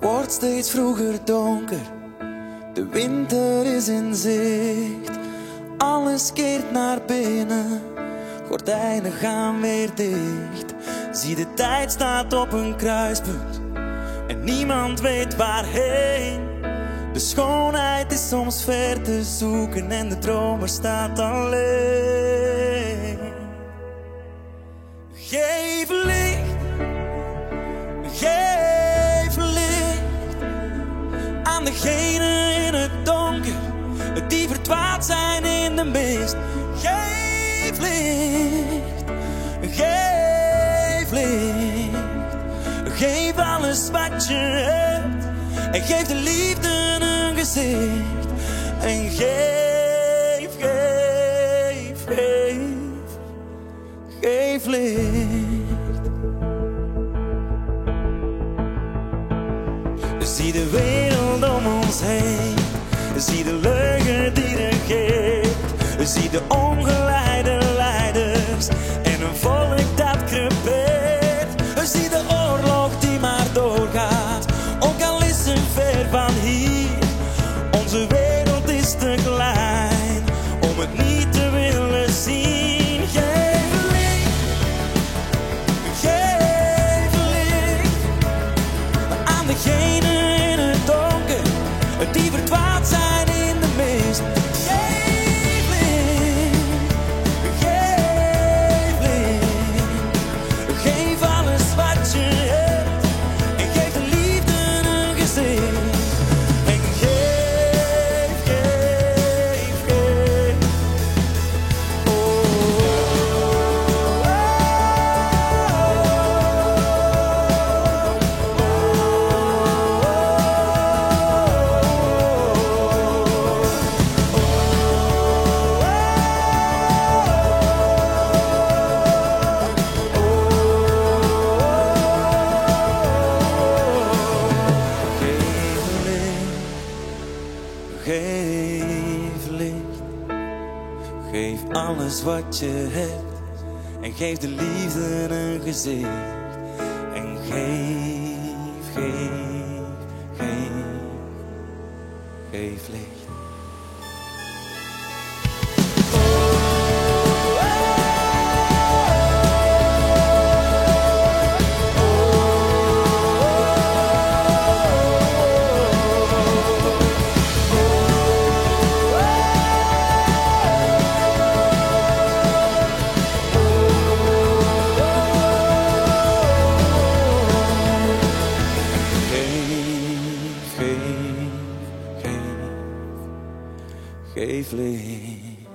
wordt steeds vroeger donker, de winter is in zicht. Alles keert naar binnen, gordijnen gaan weer dicht. Zie de tijd staat op een kruispunt en niemand weet waarheen. De schoonheid is soms ver te zoeken en de dromer staat alleen. Geef licht, geef licht aan degenen in het donker die verdwaald zijn in de mist. Geef licht, geef licht, geef alles wat je hebt en geef de liefde een gezicht. En geef, geef, geef, geef licht. Zie de wereld om ons heen, zie de leugen die regeert, zie de ongeleide leiders en een volk dat crepeert. Zie de oorlog die maar doorgaat, ook al is ze ver van hier. Onze wereld is te klein om het niet te willen zien. Geef licht, geef licht aan degenen in het donker die verdwaald zijn in de mist. Geef licht, geef licht, geef alles wat je hebt en geef de liefde een gezicht. En geef, geef, geef, oh, geef licht, geef alles wat je hebt en geef de liefde een gezicht. En geef, geef, geef, geef licht. Geef licht.